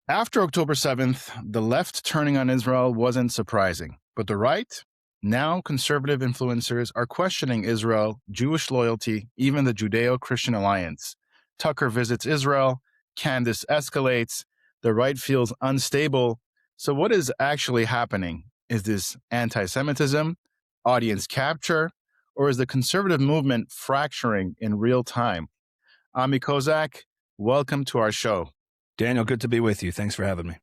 After October 7th, the left turning on Israel wasn't surprising, but the right, now conservative influencers, are questioning Israel, Jewish loyalty, even the Judeo-Christian alliance. Tucker visits Israel, Candace escalates, the right feels unstable. So what is actually happening? Is this anti-Semitism, audience capture, or is the conservative movement fracturing in real time? Ami Kozak, welcome to our show. Daniel, good to be with you. Thanks for having me.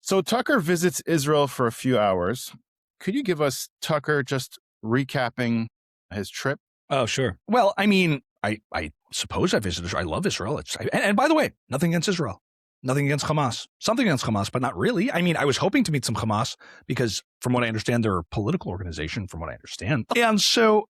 So Tucker visits Israel for a few hours. Could you give us, Tucker, just recapping his trip? Oh, sure. Well, I mean, I suppose I visited Israel. I love Israel. And by the way, nothing against Israel. Nothing against Hamas. Something against Hamas, but not really. I mean, I was hoping to meet some Hamas because from what I understand, they're a political organization, from what I understand. And so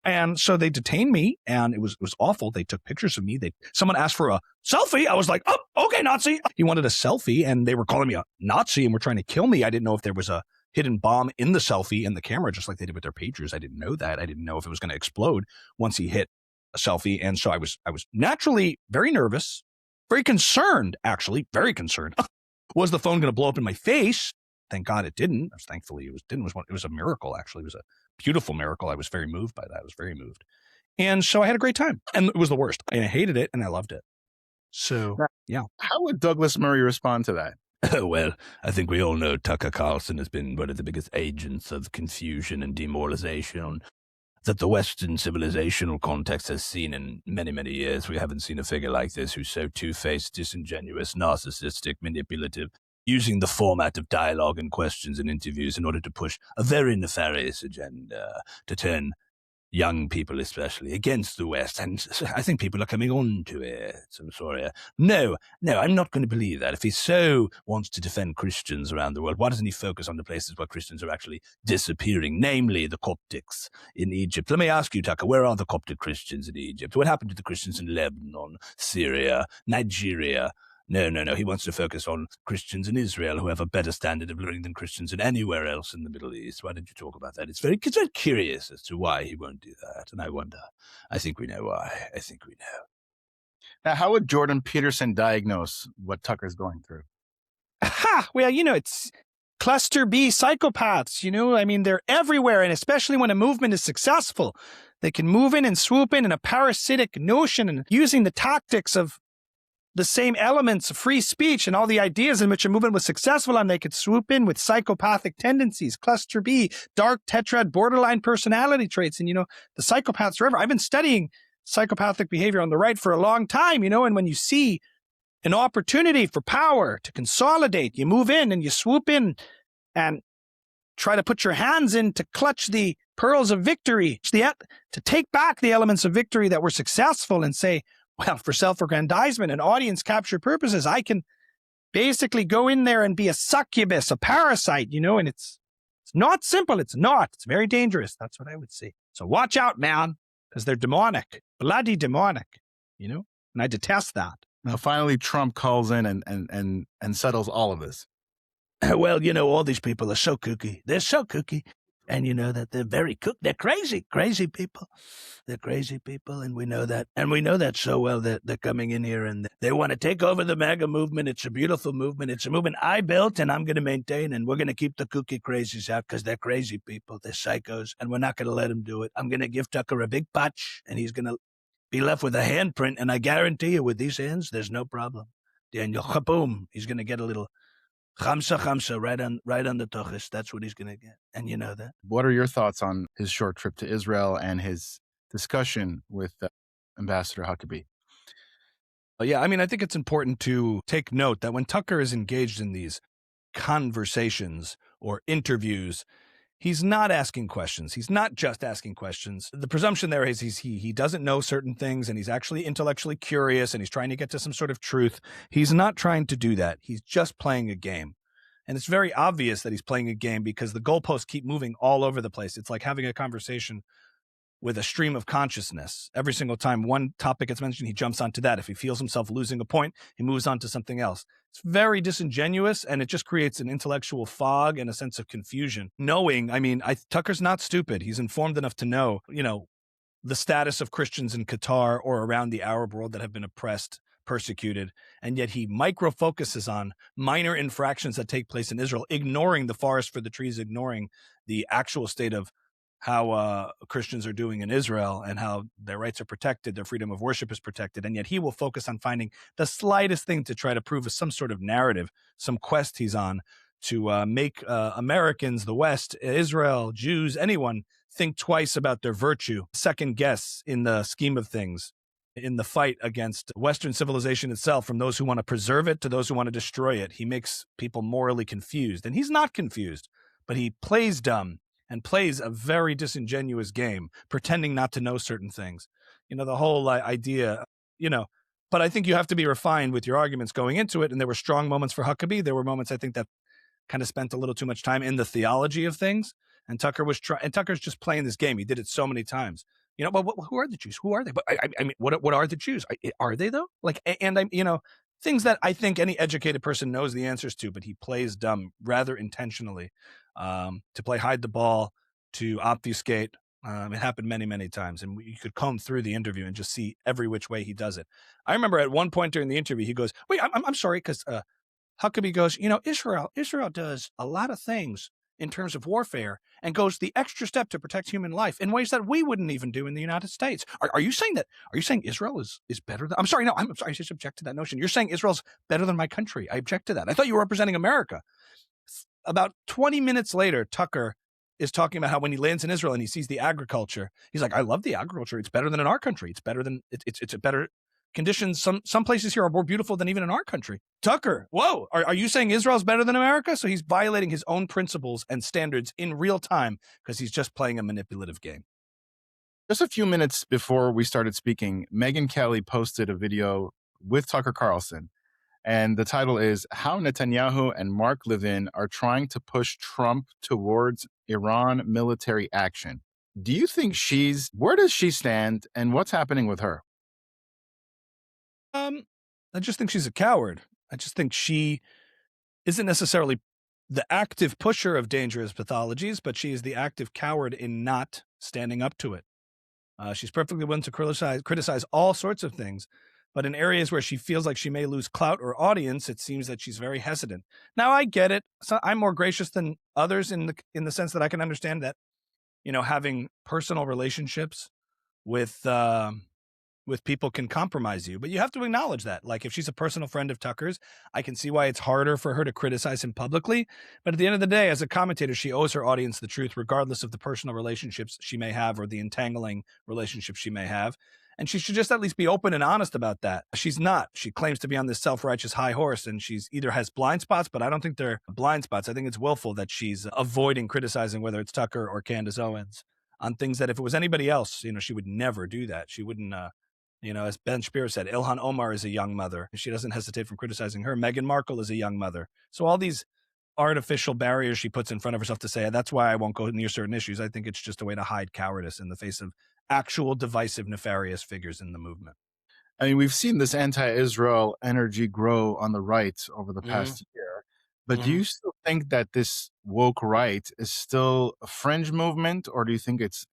they detained me and it was awful. They took pictures of me. Someone asked for a selfie. I was like, oh, okay, Nazi. He wanted a selfie and they were calling me a Nazi and were trying to kill me. I didn't know if there was a hidden bomb in the selfie in the camera, just like they did with their pagers. I didn't know that. I didn't know if it was going to explode once he hit a selfie. And so I was naturally very nervous. Very concerned, actually, very concerned. Was the phone going to blow up in my face? Thank God it didn't. Thankfully, it was a miracle, actually. It was a beautiful miracle. I was very moved by that. I was very moved. And so I had a great time. And it was the worst. And I hated it, and I loved it. So, yeah. How would Douglas Murray respond to that? Well, I think we all know Tucker Carlson has been one of the biggest agents of confusion and demoralization that the Western civilizational context has seen in many, many years. We haven't seen a figure like this who's so two-faced, disingenuous, narcissistic, manipulative, using the format of dialogue and questions and interviews in order to push a very nefarious agenda to turn young people especially against the West. And I think people are coming on to it. I'm sorry. No, I'm not going to believe that. If he so wants to defend Christians around the world, why doesn't he focus on the places where Christians are actually disappearing, namely the Coptics in Egypt? Let me ask you, Tucker, where are the Coptic Christians in Egypt? What happened to the Christians in Lebanon, Syria, Nigeria? No. He wants to focus on Christians in Israel who have a better standard of living than Christians in anywhere else in the Middle East. Why don't you talk about that? It's very curious as to why he won't do that. And I wonder. I think we know why. I think we know. Now, how would Jordan Peterson diagnose what Tucker's going through? Well, it's cluster B psychopaths, I mean, they're everywhere. And especially when a movement is successful, they can move in and swoop in a parasitic notion and using the tactics of the same elements of free speech and all the ideas in which a movement was successful and they could swoop in with psychopathic tendencies, cluster B, dark tetrad borderline personality traits. And, the psychopaths are everywhere. I've been studying psychopathic behavior on the right for a long time, and when you see an opportunity for power to consolidate, you move in and you swoop in and try to put your hands in to clutch the pearls of victory, to take back the elements of victory that were successful and say, well, for self-aggrandizement and audience capture purposes, I can basically go in there and be a succubus, a parasite, and it's not simple. It's not. It's very dangerous. That's what I would say. So watch out, man, because they're demonic, bloody demonic, and I detest that. Now, finally, Trump calls in and settles all of this. Well, all these people are so kooky. They're so kooky. And you know that they're very they're crazy people. They're crazy people, and we know that. And we know that so well that they're coming in here and they want to take over the MAGA movement. It's a beautiful movement. It's a movement I built and I'm going to maintain, and we're going to keep the kooky crazies out because they're crazy people. They're psychos, and we're not going to let them do it. I'm going to give Tucker a big patch, and he's going to be left with a handprint, and I guarantee you with these hands, there's no problem. Daniel, kaboom, he's going to get a little Chamsa, right on the tochis. That's what he's going to get. And you know that. What are your thoughts on his short trip to Israel and his discussion with Ambassador Huckabee? Yeah, I mean, I think it's important to take note that when Tucker is engaged in these conversations or interviews, he's not asking questions. He's not just asking questions. The presumption there is he doesn't know certain things, and he's actually intellectually curious, and he's trying to get to some sort of truth. He's not trying to do that. He's just playing a game. And it's very obvious that he's playing a game because the goalposts keep moving all over the place. It's like having a conversation with a stream of consciousness. Every single time one topic gets mentioned, he jumps onto that. If he feels himself losing a point, he moves on to something else. It's very disingenuous, and it just creates an intellectual fog and a sense of confusion. Tucker's not stupid. He's informed enough to know, the status of Christians in Qatar or around the Arab world that have been oppressed persecuted, and yet he micro-focuses on minor infractions that take place in Israel, ignoring the forest for the trees, ignoring the actual state of how Christians are doing in Israel and how their rights are protected, their freedom of worship is protected, and yet he will focus on finding the slightest thing to try to prove some sort of narrative, some quest he's on to make Americans, the West, Israel, Jews, anyone think twice about their virtue, second guess in the scheme of things, in the fight against Western civilization itself, from those who want to preserve it to those who want to destroy it. He makes people morally confused, and he's not confused, but he plays dumb and plays a very disingenuous game, pretending not to know certain things. The whole idea, but I think you have to be refined with your arguments going into it. And there were strong moments for Huckabee. There were moments, I think, that kind of spent a little too much time in the theology of things. And Tucker's just playing this game. He did it so many times. But who are the Jews? Who are they? But I mean, what are the Jews? Are they though? Things that I think any educated person knows the answers to, but he plays dumb rather intentionally, to play hide the ball, to obfuscate. It happened many, many times, and you could comb through the interview and just see every which way he does it. I remember at one point during the interview, he goes, "Wait, I'm sorry," because Huckabee goes, Israel does a lot of things in terms of warfare and goes the extra step to protect human life in ways that we wouldn't even do in the United States. Are you saying that? Are you saying Israel is better than? I'm sorry, no, I'm sorry. I just object to that notion. You're saying Israel's better than my country. I object to that. I thought you were representing America. About 20 minutes later, Tucker is talking about how when he lands in Israel and he sees the agriculture, he's like, I love the agriculture. It's better than in our country. It's better than it's a better conditions. Some places here are more beautiful than even in our country. Tucker, whoa, are you saying Israel's better than America? So he's violating his own principles and standards in real time because he's just playing a manipulative game. Just a few minutes before we started speaking, Megyn Kelly posted a video with Tucker Carlson, and the title is How Netanyahu and Mark Levin Are Trying to Push Trump Towards Iran Military Action. Do you think where does she stand, and what's happening with her? I just think she's a coward. I just think she isn't necessarily the active pusher of dangerous pathologies, but she is the active coward in not standing up to it. She's perfectly willing to criticize all sorts of things, but in areas where she feels like she may lose clout or audience, it seems that she's very hesitant. Now, I get it. So I'm more gracious than others in the sense that I can understand that, having personal relationships with people can compromise you, but you have to acknowledge that. Like, if she's a personal friend of Tucker's, I can see why it's harder for her to criticize him publicly. But at the end of the day, as a commentator, she owes her audience the truth, regardless of the personal relationships she may have or the entangling relationships she may have. And she should just at least be open and honest about that. She's not. She claims to be on this self-righteous high horse, and she's either has blind spots, but I don't think they're blind spots. I think it's willful that she's avoiding criticizing whether it's Tucker or Candace Owens on things that if it was anybody else, she would never do that. She wouldn't, as Ben Piers said, Ilhan Omar is a young mother. She doesn't hesitate from criticizing her. Meghan Markle is a young mother. So all these artificial barriers she puts in front of herself to say, that's why I won't go near certain issues. I think it's just a way to hide cowardice in the face of actual divisive, nefarious figures in the movement. I mean, we've seen this anti-Israel energy grow on the right over the past year. But do you still think that this woke right is still a fringe movement, or do you think it's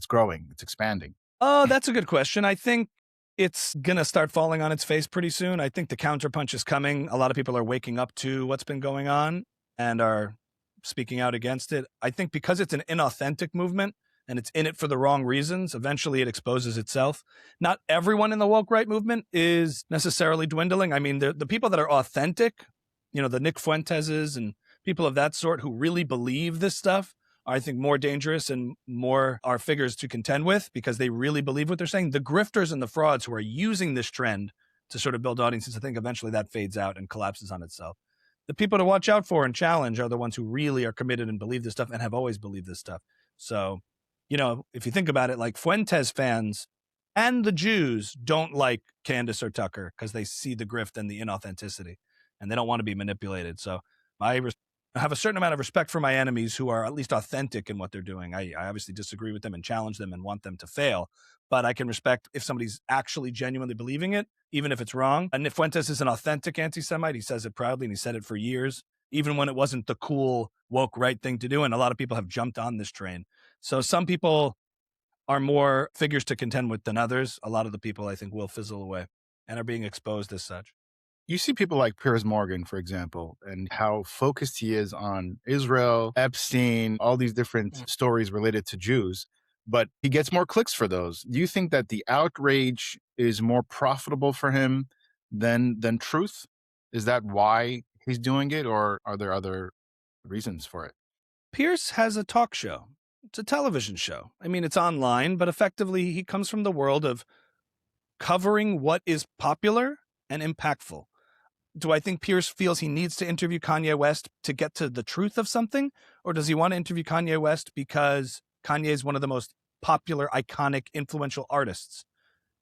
growing, it's expanding? Oh, that's a good question. I think it's going to start falling on its face pretty soon. I think the counterpunch is coming. A lot of people are waking up to what's been going on and are speaking out against it. I think because it's an inauthentic movement and it's in it for the wrong reasons, eventually it exposes itself. Not everyone in the woke right movement is necessarily dwindling. I mean, the people that are authentic, the Nick Fuenteses and people of that sort who really believe this stuff, I think more dangerous and more are figures to contend with because they really believe what they're saying. The grifters and the frauds who are using this trend to sort of build audiences, I think eventually that fades out and collapses on itself. The people to watch out for and challenge are the ones who really are committed and believe this stuff and have always believed this stuff. So, if you think about it, like Fuentes fans and the Jews don't like Candace or Tucker because they see the grift and the inauthenticity and they don't want to be manipulated. So I have a certain amount of respect for my enemies who are at least authentic in what they're doing. I obviously disagree with them and challenge them and want them to fail, but I can respect if somebody's actually genuinely believing it, even if it's wrong. And if Fuentes is an authentic anti-Semite, he says it proudly and he said it for years, even when it wasn't the cool woke right thing to do. And a lot of people have jumped on this train. So some people are more figures to contend with than others. A lot of the people I think will fizzle away. and are being exposed as such. You see people like Piers Morgan, for example, and how focused he is on Israel, Epstein, all these different stories related to Jews, but he gets more clicks for those. Do you think that the outrage is more profitable for him than truth? Is that why he's doing it, or are there other reasons for it? Piers has a talk show. It's a television show. I mean, it's online, but effectively he comes from the world of covering what is popular and impactful. Do I think Piers feels he needs to interview Kanye West to get to the truth of something? Or does he want to interview Kanye West because Kanye is one of the most popular, iconic, influential artists?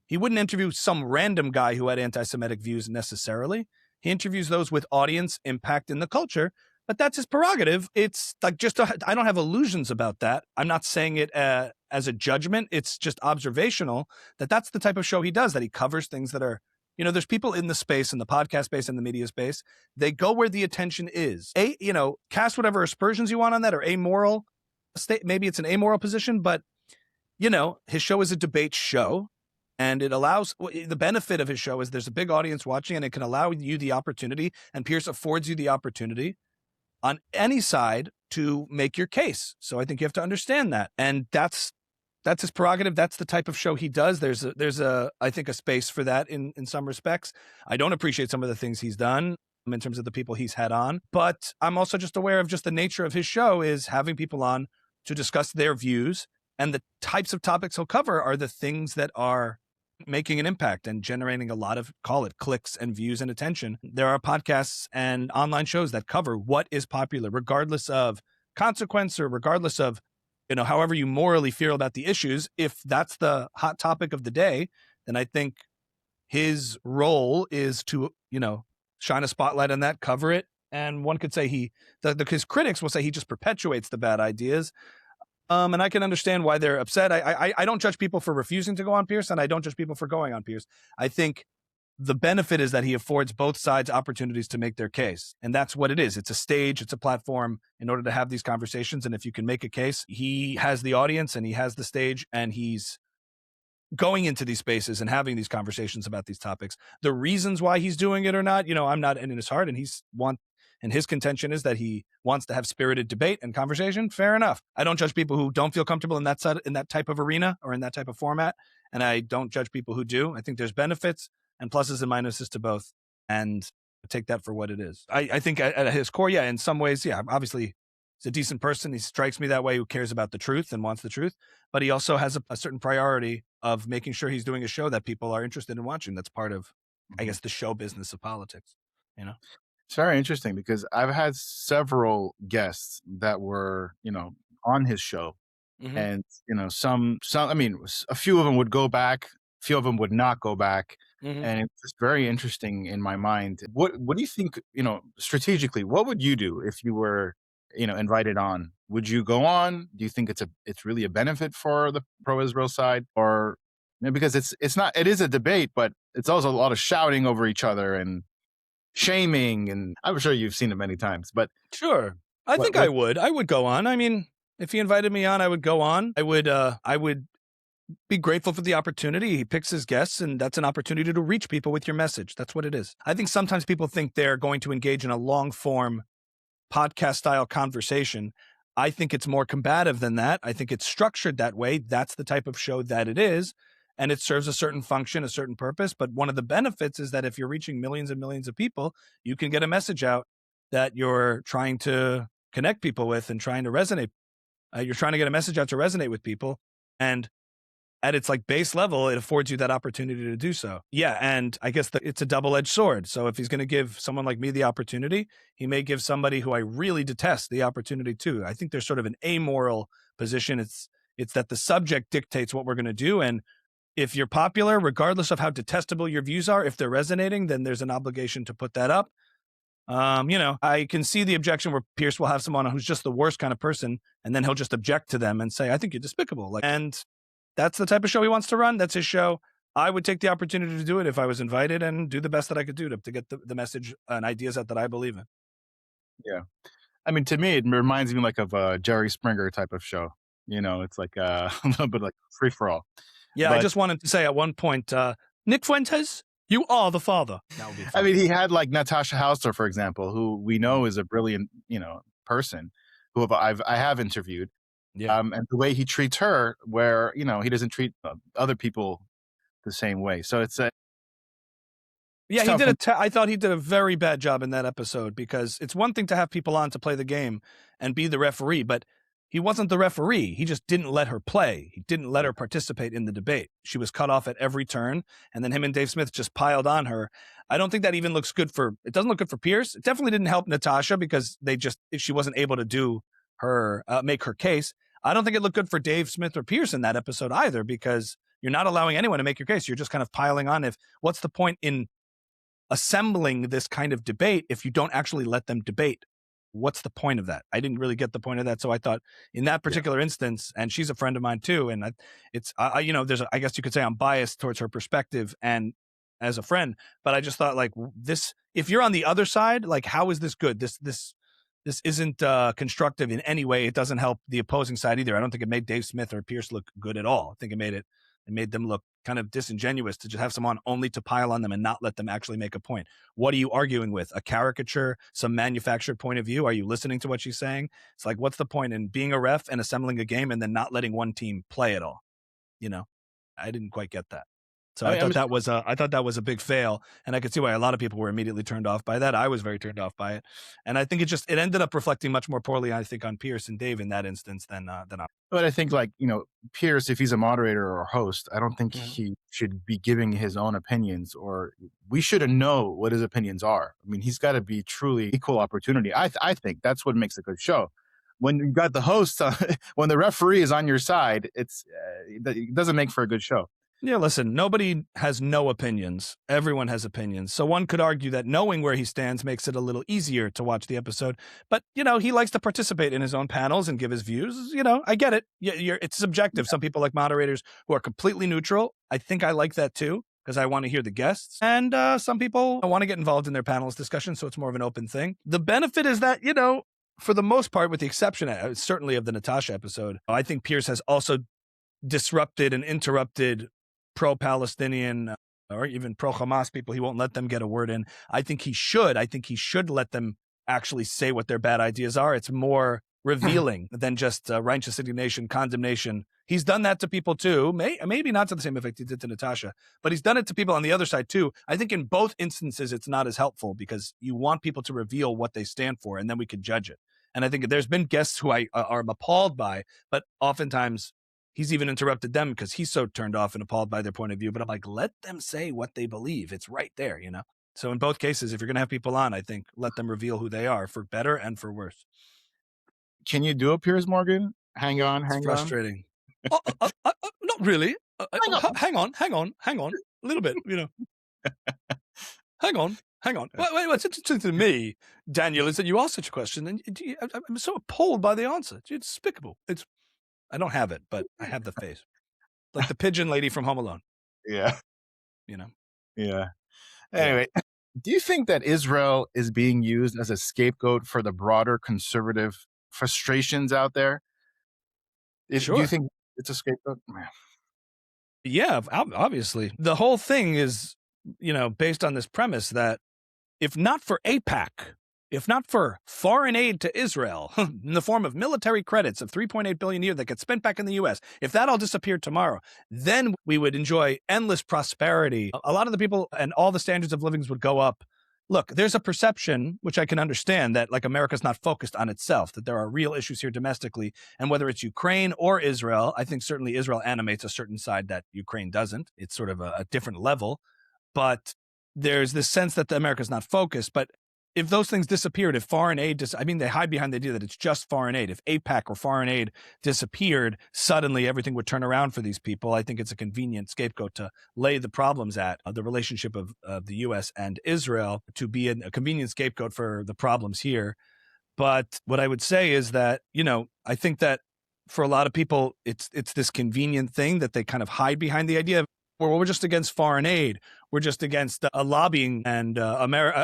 He wouldn't interview some random guy who had anti-Semitic views necessarily. He interviews those with audience impact in the culture, but that's his prerogative. It's like I don't have illusions about that. I'm not saying it as a judgment. It's just observational that that's the type of show he does, that he covers things that are, there's people in the space, in the podcast space, in the media space. They go where the attention is. Cast whatever aspersions you want on that, or amoral state. Maybe it's an amoral position, but his show is a debate show, and it allows, the benefit of his show is there's a big audience watching, and it can allow you the opportunity, and Piers affords you the opportunity on any side to make your case. So I think you have to understand that, and that's his prerogative. That's the type of show he does. There's I think a space for that in some respects. I don't appreciate some of the things he's done in terms of the people he's had on, but I'm also just aware of just the nature of his show is having people on to discuss their views, and the types of topics he'll cover are the things that are making an impact and generating a lot of, call it, clicks and views and attention. There are podcasts and online shows that cover what is popular, regardless of consequence or regardless of, however you morally feel about the issues. If that's the hot topic of the day, then I think his role is to, shine a spotlight on that, cover it. And one could say his critics will say he just perpetuates the bad ideas. And I can understand why they're upset. I don't judge people for refusing to go on Piers, and I don't judge people for going on Piers. I think the benefit is that he affords both sides opportunities to make their case. And that's what it is. It's a stage, it's a platform in order to have these conversations. And if you can make a case, he has the audience and he has the stage, and he's going into these spaces and having these conversations about these topics. The reasons why he's doing it or not, I'm not in his heart, and his contention is that he wants to have spirited debate and conversation. Fair enough. I don't judge people who don't feel comfortable in that type of arena or in that type of format. And I don't judge people who do. I think there's benefits and pluses and minuses to both, and take that for what it is. I think at his core, in some ways, obviously he's a decent person. He strikes me that way, who cares about the truth and wants the truth, but he also has a certain priority of making sure he's doing a show that people are interested in watching. That's part of, I guess, the show business of politics, It's very interesting because I've had several guests that were, on his show. Mm-hmm. And, a few of them would go back, a few of them would not go back. Mm-hmm. And it's just very interesting in my mind. What do you think, strategically, what would you do if you were, invited on? Would you go on? Do you think it's really a benefit for the pro-Israel side? Or, because it is a debate, but it's also a lot of shouting over each other and shaming, and I'm sure you've seen it many times, but sure. I think I would go on. I mean, if he invited me on, I would go on. I would be grateful for the opportunity. He picks his guests, and that's an opportunity to reach people with your message. That's what it is. I think sometimes people think they're going to engage in a long form podcast style conversation. I think it's more combative than that. I think it's structured that way. That's the type of show that it is. And it serves a certain function, a certain purpose. But one of the benefits is that if you're reaching millions and millions of people, you can get a message out that you're trying to connect people with and trying to resonate. You're trying to get a message out to resonate with people. And at its base level, it affords you that opportunity to do so. Yeah. And I guess it's a double-edged sword. So if he's going to give someone like me the opportunity, he may give somebody who I really detest the opportunity too. I think there's sort of an amoral position. It's that the subject dictates what we're going to do. And if you're popular, regardless of how detestable your views are, if they're resonating, then there's an obligation to put that up. I can see the objection where Piers will have someone who's just the worst kind of person, and then he'll just object to them and say, I think you're despicable. And that's the type of show he wants to run. That's his show. I would take the opportunity to do it if I was invited and do the best that I could do to get the message and ideas out that I believe in. Yeah. I mean, to me, it reminds me of a Jerry Springer type of show. It's like a little bit like free for all. Yeah, but I just wanted to say at one point, Nick Fuentes, You are the father. That would be I fun. mean, he had like Natasha Hausdorff, for example, who we know is a brilliant, person who I have interviewed. Yeah. And the way he treats her, where, he doesn't treat other people the same way. So it's Yeah, he tough did I thought he did a very bad job in that episode, because it's one thing to have people on to play the game and be the referee, but he wasn't the referee. He just didn't let her play. He didn't let her participate in the debate. She was cut off at every turn, and then him and Dave Smith just piled on her. I don't think that even looks good it doesn't look good for Piers. It definitely didn't help Natasha, because she wasn't able to do make her case. I don't think it looked good for Dave Smith or Piers in that episode either, because you're not allowing anyone to make your case. You're just kind of piling on. What's the point in assembling this kind of debate if you don't actually let them debate? What's the point of that? I didn't really get the point of that. So I thought in that particular instance, and she's a friend of mine too, and I guess you could say I'm biased towards her perspective and as a friend, but I just thought like this, if you're on the other side, like how is this good? This isn't constructive in any way. It doesn't help the opposing side either. I don't think it made Dave Smith or Piers look good at all. I think it made them look kind of disingenuous to just have someone only to pile on them and not let them actually make a point. What are you arguing with? A caricature, some manufactured point of view? Are you listening to what she's saying? It's like, what's the point in being a ref and assembling a game and then not letting one team play at all? I didn't quite get that. So I thought that was a big fail, and I could see why a lot of people were immediately turned off by that. I was very turned off by it, and I think it ended up reflecting much more poorly, I think, on Piers and Dave in that instance than I. But I think Piers, if he's a moderator or a host, I don't think he should be giving his own opinions, or we should know what his opinions are. I mean, he's got to be truly equal opportunity. I think that's what makes a good show. When you got the host, when the referee is on your side, it doesn't make for a good show. Yeah, listen, nobody has no opinions. Everyone has opinions. So one could argue that knowing where he stands makes it a little easier to watch the episode. But, he likes to participate in his own panels and give his views. I get it. It's subjective. Some people like moderators who are completely neutral. I think I like that too, because I want to hear the guests. And some people want to get involved in their panels discussion, so it's more of an open thing. The benefit is that, for the most part, with the exception certainly of the Natasha episode, I think Piers has also disrupted and interrupted pro-Palestinian or even pro-Hamas people. He won't let them get a word in. I think he should let them actually say what their bad ideas are. It's more revealing than just righteous indignation, condemnation. He's done that to people too. Maybe not to the same effect he did to Natasha, but he's done it to people on the other side too. I think in both instances, it's not as helpful, because you want people to reveal what they stand for, and then we can judge it. And I think there's been guests who I are appalled by, but oftentimes he's even interrupted them because he's so turned off and appalled by their point of view. But I'm like, let them say what they believe. It's right there, So in both cases, if you're going to have people on, I think let them reveal who they are, for better and for worse. Can you do it, Piers Morgan? Hang on. It's frustrating. Not really. Hang on. A little bit, Hang on. Wait, what's interesting to me, Daniel, is that you asked such a question, and I'm so appalled by the answer. It's despicable. I don't have it, but I have the face. Like the pigeon lady from Home Alone. Yeah. Yeah. Anyway, Yeah. Do you think that Israel is being used as a scapegoat for the broader conservative frustrations out there? Sure. Do you think it's a scapegoat? Yeah, obviously. The whole thing is, based on this premise that if not for AIPAC, if not for foreign aid to Israel in the form of military credits of $3.8 billion a year that gets spent back in the U.S., if that all disappeared tomorrow, then we would enjoy endless prosperity. A lot of the people and all the standards of living would go up. Look, there's a perception, which I can understand, that like America's not focused on itself, that there are real issues here domestically. And whether it's Ukraine or Israel, I think certainly Israel animates a certain side that Ukraine doesn't. It's sort of a different level. But there's this sense that America's not focused. But if those things disappeared, if foreign aid, they hide behind the idea that it's just foreign aid. If AIPAC or foreign aid disappeared, suddenly everything would turn around for these people. I think it's a convenient scapegoat to lay the problems at, the relationship of the U.S. and Israel, to be a convenient scapegoat for the problems here. But what I would say is that, I think that for a lot of people, it's this convenient thing that they kind of hide behind the idea of, well, we're just against foreign aid. We're just against lobbying and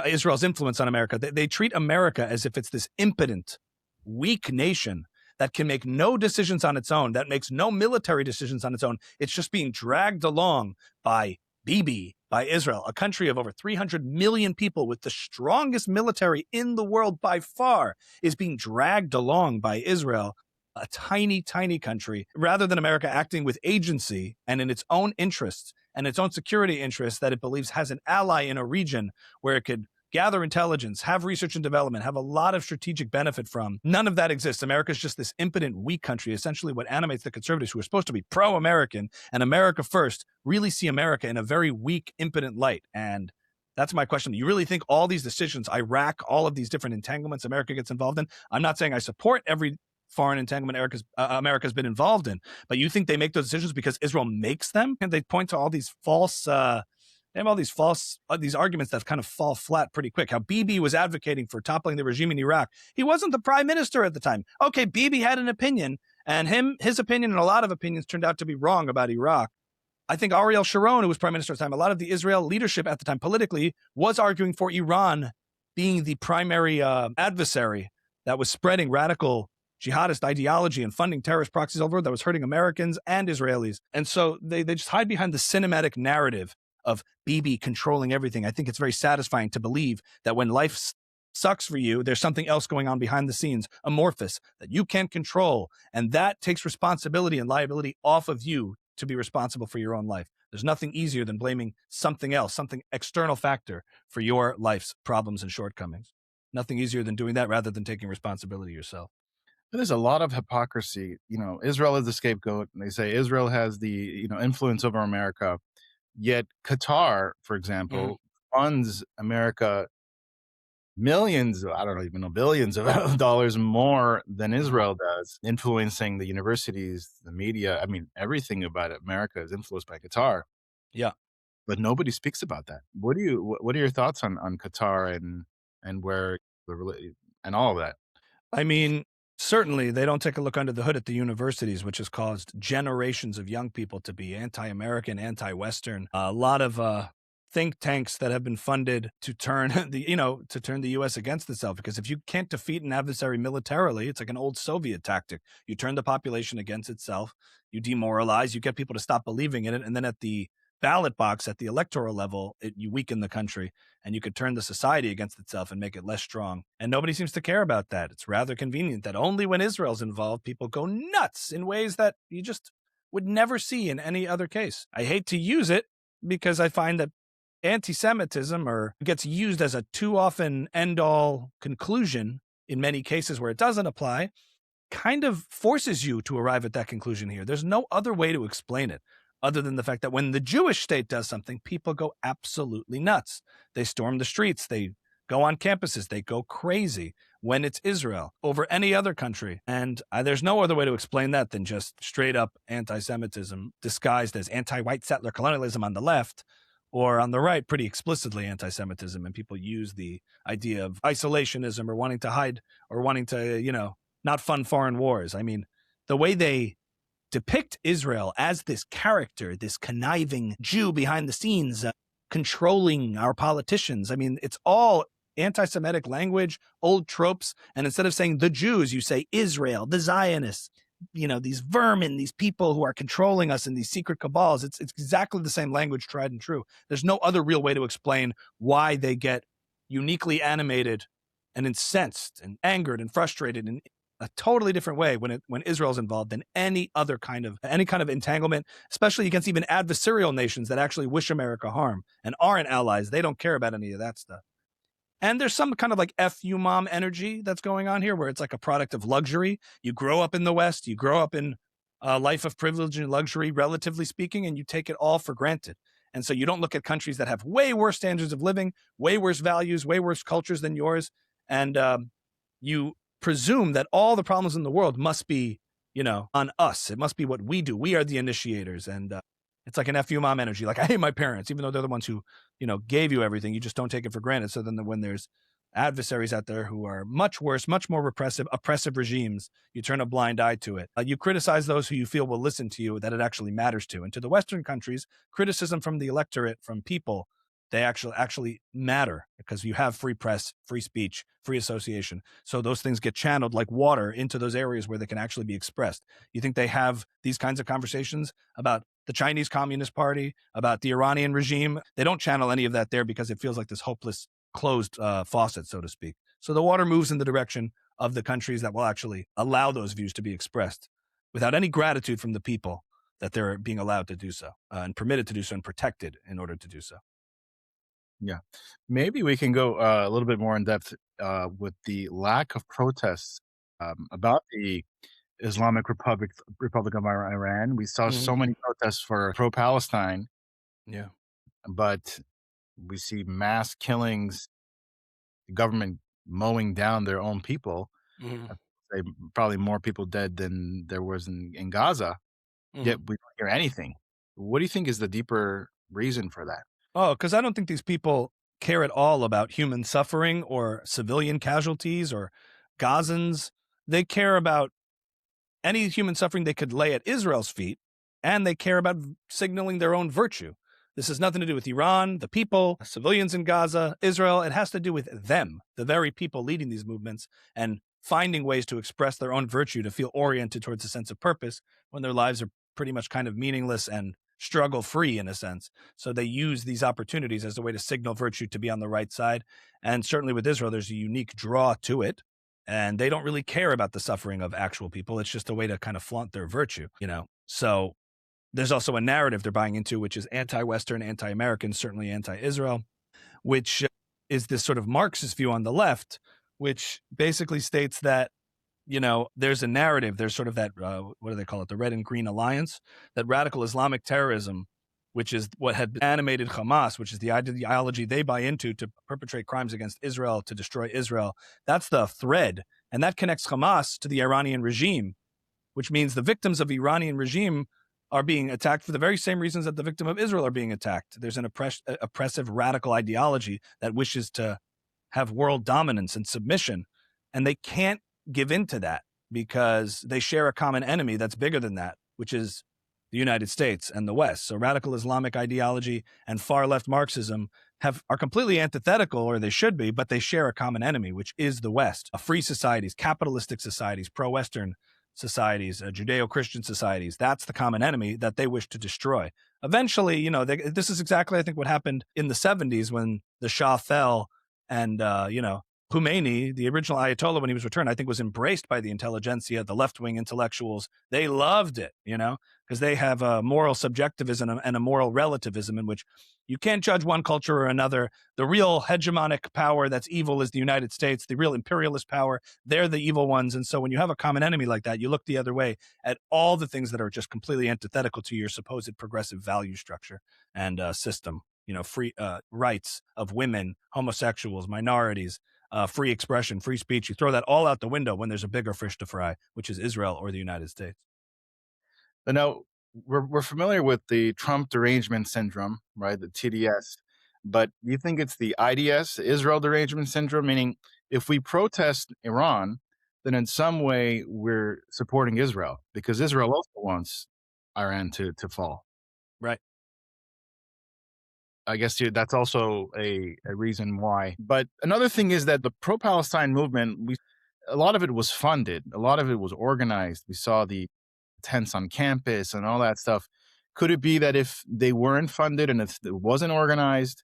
Israel's influence on America. They treat America as if it's this impotent, weak nation that can make no decisions on its own, that makes no military decisions on its own. It's just being dragged along by Bibi, by Israel, a country of over 300 million people with the strongest military in the world by far, is being dragged along by Israel, a tiny, tiny country, rather than America acting with agency and in its own interests and its own security interests that it believes has an ally in a region where it could gather intelligence, have research and development, have a lot of strategic benefit from. None of that exists. America's just this impotent, weak country. Essentially what animates the conservatives, who are supposed to be pro-American and America first, really see America in a very weak, impotent light. And that's my question. You really think all these decisions, Iraq, all of these different entanglements America gets involved in? I'm not saying I support every foreign entanglement America's been involved in, but you think they make those decisions because Israel makes them? And they point to all these false... They have all these arguments that kind of fall flat pretty quick. How Bibi was advocating for toppling the regime in Iraq. He wasn't the prime minister at the time. Okay, Bibi had an opinion, and his opinion and a lot of opinions turned out to be wrong about Iraq. I think Ariel Sharon, who was prime minister at the time, a lot of the Israel leadership at the time politically was arguing for Iran being the primary adversary that was spreading radical jihadist ideology and funding terrorist proxies all over that was hurting Americans and Israelis. And so they just hide behind the cinematic narrative of Bibi controlling everything. I think it's very satisfying to believe that when life sucks for you, there's something else going on behind the scenes, amorphous, that you can't control. And that takes responsibility and liability off of you to be responsible for your own life. There's nothing easier than blaming something else, something external factor for your life's problems and shortcomings. Nothing easier than doing that rather than taking responsibility yourself. There's a lot of hypocrisy. Israel is the scapegoat, and they say Israel has the influence over America. Yet Qatar, for example, funds America millions, I don't even know, billions of dollars more than Israel does, influencing the universities, the media. I mean, everything about America is influenced by Qatar. Yeah. But nobody speaks about that. What are your thoughts on Qatar and where and all of that? I mean, certainly they don't take a look under the hood at the universities, which has caused generations of young people to be anti-American, anti-Western. A lot of think tanks that have been funded to turn the U.S. against itself. Because if you can't defeat an adversary militarily, it's like an old Soviet tactic. You turn the population against itself, you demoralize, you get people to stop believing in it, and then at the ballot box, at the electoral level, you weaken the country, and you could turn the society against itself and make it less strong. And nobody seems to care about that. It's rather convenient that only when Israel's involved, people go nuts in ways that you just would never see in any other case. I hate to use it because I find that anti-Semitism gets used as a too often end-all conclusion in many cases where it doesn't apply, kind of forces you to arrive at that conclusion here. There's no other way to explain it, other than the fact that when the Jewish state does something, people go absolutely nuts. They storm the streets. They go on campuses. They go crazy when it's Israel over any other country. And there's no other way to explain that than just straight up anti-Semitism disguised as anti-white settler colonialism on the left, or on the right, pretty explicitly anti-Semitism. And people use the idea of isolationism or wanting to hide or wanting to, not fund foreign wars. I mean, the way they depict Israel as this character, this conniving Jew behind the scenes, controlling our politicians. I mean, it's all anti-Semitic language, old tropes. And instead of saying the Jews, you say Israel, the Zionists, these vermin, these people who are controlling us in these secret cabals. It's exactly the same language, tried and true. There's no other real way to explain why they get uniquely animated and incensed and angered and frustrated in a totally different way when Israel's involved than any kind of entanglement, especially against even adversarial nations that actually wish America harm and aren't allies. They don't care about any of that stuff. And there's some kind of like F you mom energy that's going on here, where it's like a product of luxury. You grow up in the West, you grow up in a life of privilege and luxury, relatively speaking, and you take it all for granted. And so you don't look at countries that have way worse standards of living, way worse values, way worse cultures than yours. And you presume that all the problems in the world must be, on us. It must be what we do. We are the initiators. And it's like an F you mom energy. Like, I hate my parents, even though they're the ones who, gave you everything. You just don't take it for granted. So then when there's adversaries out there who are much worse, much more oppressive regimes, you turn a blind eye to it. You criticize those who you feel will listen to you, that it actually matters to. And to the Western countries, criticism from the electorate, from people, they actually matter because you have free press, free speech, free association. So those things get channeled like water into those areas where they can actually be expressed. You think they have these kinds of conversations about the Chinese Communist Party, about the Iranian regime? They don't channel any of that there because it feels like this hopeless closed faucet, so to speak. So the water moves in the direction of the countries that will actually allow those views to be expressed without any gratitude from the people that they're being allowed to do so and permitted to do so and protected in order to do so. Yeah. Maybe we can go a little bit more in depth with the lack of protests about the Islamic Republic of Iran. We saw so many protests for pro-Palestine. Yeah. But we see mass killings, the government mowing down their own people. Probably more people dead than there was in Gaza, yet we don't hear anything. What do you think is the deeper reason for that? Oh, because I don't think these people care at all about human suffering or civilian casualties or Gazans. They care about any human suffering they could lay at Israel's feet, and they care about signaling their own virtue. This has nothing to do with Iran, the people, civilians in Gaza, Israel. It has to do with them, the very people leading these movements, and finding ways to express their own virtue, to feel oriented towards a sense of purpose when their lives are pretty much kind of meaningless and struggle-free in a sense. So they use these opportunities as a way to signal virtue, to be on the right side. And certainly with Israel, there's a unique draw to it. And they don't really care about the suffering of actual people. It's just a way to kind of flaunt their virtue, you know? So there's also a narrative they're buying into, which is anti-Western, anti-American, certainly anti-Israel, which is this sort of Marxist view on the left, which basically states that, you know, there's a narrative, there's sort of that, what do they call it? The Red and Green Alliance, that radical Islamic terrorism, which is what had animated Hamas, which is the ideology they buy into to perpetrate crimes against Israel, to destroy Israel. That's the thread. And that connects Hamas to the Iranian regime, which means the victims of Iranian regime are being attacked for the very same reasons that the victim of Israel are being attacked. There's an oppressive radical ideology that wishes to have world dominance and submission, and they can't give in to that because they share a common enemy that's bigger than that, which is the United States and the West. So radical Islamic ideology and far left Marxism are completely antithetical, or they should be, but they share a common enemy, which is the West. Free societies, capitalistic societies, pro-Western societies, Judeo-Christian societies. That's the common enemy that they wish to destroy. Eventually, you know, this is exactly, I think, what happened in the 70s when the Shah fell and, you know, Khomeini, the original Ayatollah, when he was returned, I think was embraced by the intelligentsia, the left-wing intellectuals. They loved it, you know, because they have a moral subjectivism and a moral relativism in which you can't judge one culture or another. The real hegemonic power that's evil is the United States, the real imperialist power. They're the evil ones. And so when you have a common enemy like that, you look the other way at all the things that are just completely antithetical to your supposed progressive value structure and system, you know, free rights of women, homosexuals, minorities, free expression, free speech. You throw that all out the window when there's a bigger fish to fry, which is Israel or the United States. Now, we're familiar with the Trump derangement syndrome, right? The TDS. But you think it's the IDS, Israel derangement syndrome? Meaning, if we protest Iran, then in some way we're supporting Israel because Israel also wants Iran to fall. Right. I guess that's also a reason why. But another thing is that the pro-Palestine movement, a lot of it was funded. A lot of it was organized. We saw the tents on campus and all that stuff. Could it be that if they weren't funded and if it wasn't organized,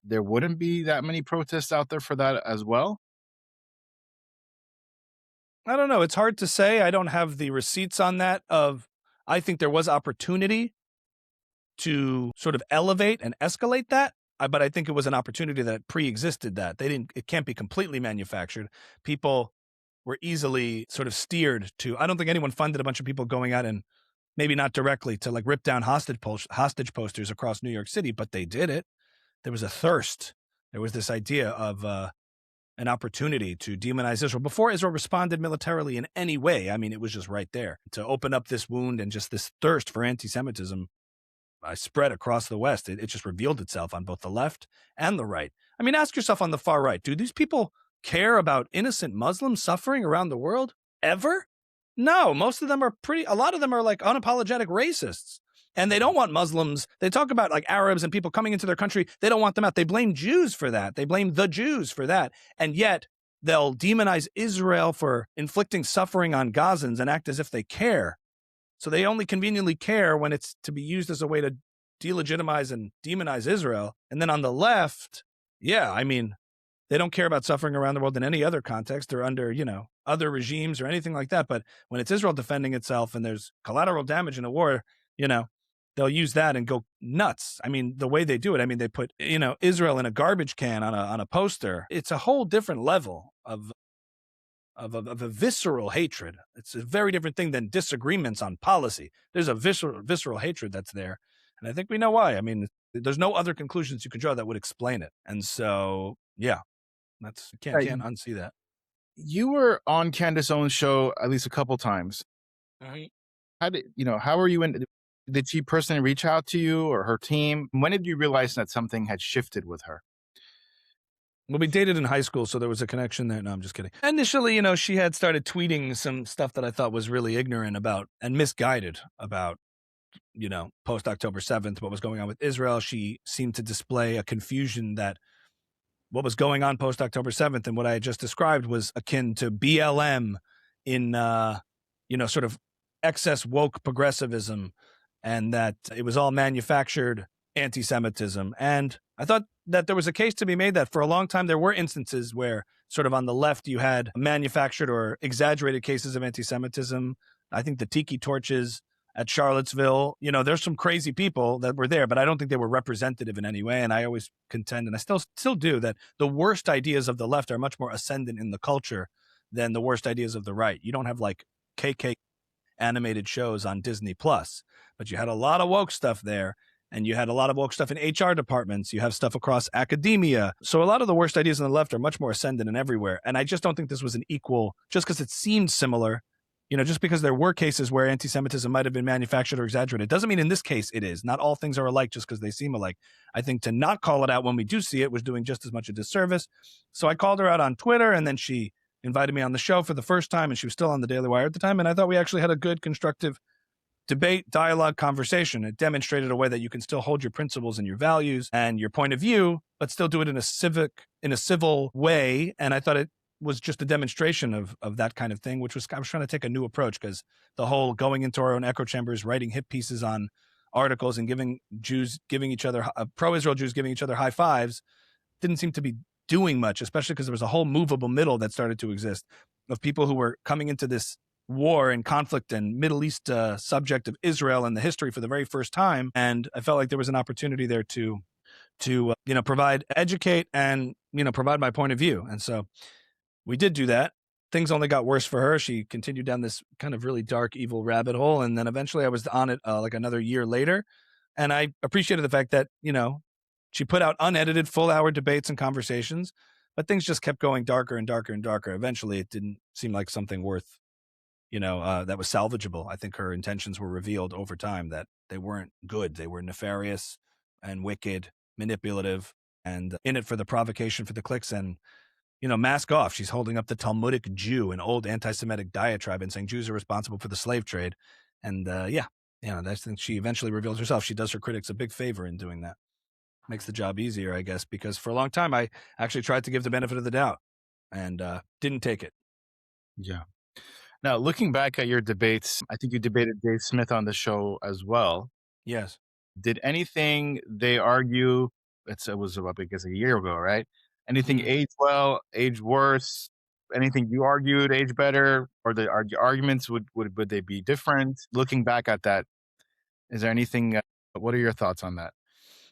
there wouldn't be that many protests out there for that as well? I don't know. It's hard to say. I don't have the receipts on that. I think there was opportunity to sort of elevate and escalate that, but I think it was an opportunity that pre-existed that. It can't be completely manufactured. People were easily sort of steered to, I don't think anyone funded a bunch of people going out and maybe not directly to like rip down hostage posters across New York City, but they did it. There was a thirst. There was this idea of an opportunity to demonize Israel before Israel responded militarily in any way. I mean, it was just right there to open up this wound, and just this thirst for anti-Semitism spread across the West. It just revealed itself on both the left and the right. I mean, ask yourself on the far right, do these people care about innocent Muslims suffering around the world ever? No, most of them are a lot of them are like unapologetic racists. And they don't want Muslims. They talk about like Arabs and people coming into their country. They don't want them out. They blame Jews for that. They blame the Jews for that. And yet they'll demonize Israel for inflicting suffering on Gazans and act as if they care. So they only conveniently care when it's to be used as a way to delegitimize and demonize Israel. And then on the left, yeah, I mean, they don't care about suffering around the world in any other context or under, other regimes or anything like that. But when it's Israel defending itself and there's collateral damage in a war, they'll use that and go nuts. I mean, the way they do it, I mean, they put, Israel in a garbage can on a poster. It's a whole different level of a visceral hatred. It's a very different thing than disagreements on policy. There's a visceral hatred that's there. And I think we know why. I mean, there's no other conclusions you can draw that would explain it. And so, yeah, can't unsee that. You were on Candace Owens' show at least a couple times. How were you in? Did she personally reach out to you or her team? When did you realize that something had shifted with her? Well, we dated in high school, so there was a connection there. No, I'm just kidding. Initially, she had started tweeting some stuff that I thought was really ignorant about and misguided about, post-October 7th, what was going on with Israel. She seemed to display a confusion that what was going on post-October 7th and what I had just described was akin to BLM in, sort of excess woke progressivism, and that it was all manufactured anti-Semitism. And I thought that there was a case to be made that for a long time there were instances where sort of on the left you had manufactured or exaggerated cases of anti-Semitism. I think the tiki torches at Charlottesville, there's some crazy people that were there, but I don't think they were representative in any way. And I always contend, and I still do, that the worst ideas of the left are much more ascendant in the culture than the worst ideas of the right. You don't have like KK animated shows on Disney Plus, but you had a lot of woke stuff there. And you had a lot of woke stuff in HR departments. You have stuff across academia. So a lot of the worst ideas on the left are much more ascendant and everywhere. And I just don't think this was an equal, just because it seemed similar, just because there were cases where anti-Semitism might have been manufactured or exaggerated. Doesn't mean in this case it is. Not all things are alike just because they seem alike. I think to not call it out when we do see it was doing just as much a disservice. So I called her out on Twitter, and then she invited me on the show for the first time, and she was still on the Daily Wire at the time. And I thought we actually had a good, constructive debate, dialogue, conversation. It demonstrated a way that you can still hold your principles and your values and your point of view, but still do it in a civil way. And I thought it was just a demonstration of that kind of thing, I was trying to take a new approach, because the whole going into our own echo chambers, writing hit pieces on articles and giving each other, pro-Israel Jews giving each other high fives didn't seem to be doing much, especially because there was a whole movable middle that started to exist of people who were coming into this war and conflict and Middle East subject of Israel and the history for the very first time. And I felt like there was an opportunity there to educate and, provide my point of view. And so we did do that. Things only got worse for her. She continued down this kind of really dark, evil rabbit hole. And then eventually I was on it like another year later. And I appreciated the fact that, she put out unedited full-hour debates and conversations, but things just kept going darker and darker and darker. Eventually it didn't seem like something worth that was salvageable. I think her intentions were revealed over time that they weren't good. They were nefarious and wicked, manipulative, and in it for the provocation, for the clicks. And, mask off. She's holding up the Talmudic Jew, an old anti-Semitic diatribe, and saying Jews are responsible for the slave trade. And I think she eventually reveals herself. She does her critics a big favor in doing that. Makes the job easier, I guess, because for a long time I actually tried to give the benefit of the doubt and didn't take it. Yeah. Now, looking back at your debates, I think you debated Dave Smith on the show as well. Yes. Did anything they argue, it was about, I guess, a year ago, right? Anything age well, age worse? Anything you argued age better? Or the arguments, would they be different? Looking back at that, is there anything, what are your thoughts on that?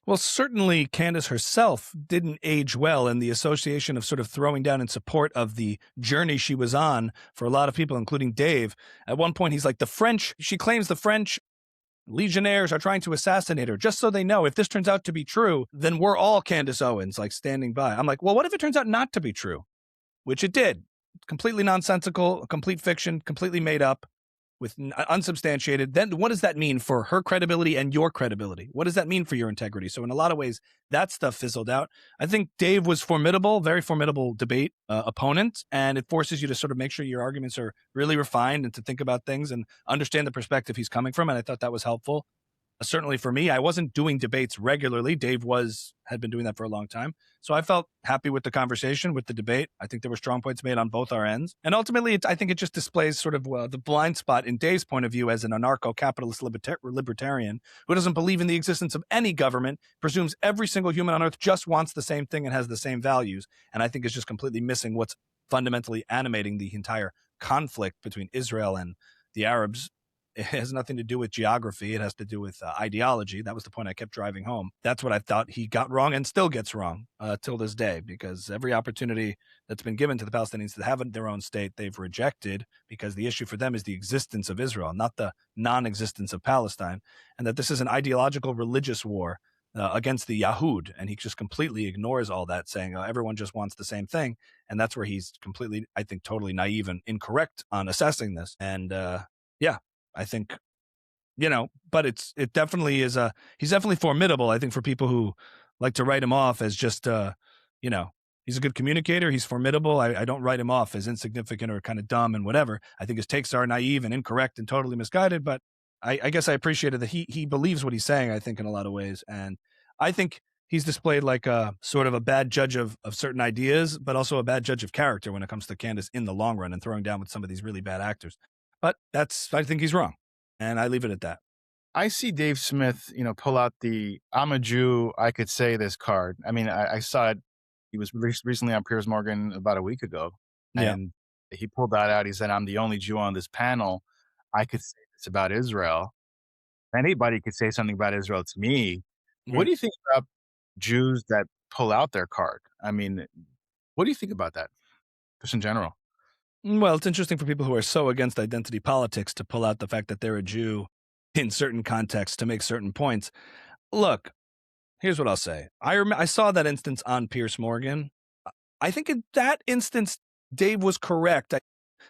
Well, certainly Candace herself didn't age well, and the association of sort of throwing down in support of the journey she was on for a lot of people, including Dave. At one point, he's like, she claims the French legionnaires are trying to assassinate her, just so they know if this turns out to be true, then we're all Candace Owens, like standing by. I'm like, well, what if it turns out not to be true? Which it did. Completely nonsensical, complete fiction, completely made up, with unsubstantiated. Then what does that mean for her credibility and your credibility? What does that mean for your integrity? So in a lot of ways, that stuff fizzled out. I think Dave was formidable, very formidable debate opponent, and it forces you to sort of make sure your arguments are really refined and to think about things and understand the perspective he's coming from. And I thought that was helpful. Certainly for me, I wasn't doing debates regularly. Dave had been doing that for a long time. So I felt happy with the conversation, with the debate. I think there were strong points made on both our ends. And ultimately, I think it just displays sort of the blind spot in Dave's point of view as an anarcho-capitalist libertarian who doesn't believe in the existence of any government, presumes every single human on earth just wants the same thing and has the same values. And I think is just completely missing what's fundamentally animating the entire conflict between Israel and the Arabs. It has nothing to do with geography. It has to do with ideology. That was the point I kept driving home. That's what I thought he got wrong and still gets wrong till this day, because every opportunity that's been given to the Palestinians to have their own state, they've rejected, because the issue for them is the existence of Israel, not the non-existence of Palestine, and that this is an ideological religious war against the Yahud. And he just completely ignores all that, saying everyone just wants the same thing. And that's where he's completely, I think, totally naive and incorrect on assessing this. And I think, but it definitely is he's definitely formidable, I think, for people who like to write him off as just, he's a good communicator. He's formidable. I don't write him off as insignificant or kind of dumb and whatever. I think his takes are naive and incorrect and totally misguided, but I guess I appreciated that he believes what he's saying, I think, in a lot of ways. And I think he's displayed like a sort of a bad judge of certain ideas, but also a bad judge of character when it comes to Candace in the long run and throwing down with some of these really bad actors. But I think he's wrong, and I leave it at that. I see Dave Smith, pull out the "I'm a Jew, I could say this" card. I mean, I saw it. He was recently on Piers Morgan about a week ago, and he pulled that out. He said, "I'm the only Jew on this panel. I could say this about Israel. Anybody could say something about Israel to me." Right. What do you think about Jews that pull out their card? I mean, what do you think about that, just in general? Well, it's interesting for people who are so against identity politics to pull out the fact that they're a Jew in certain contexts to make certain points. Look, here's what I'll say. I saw that instance on Piers Morgan. I think in that instance, Dave was correct.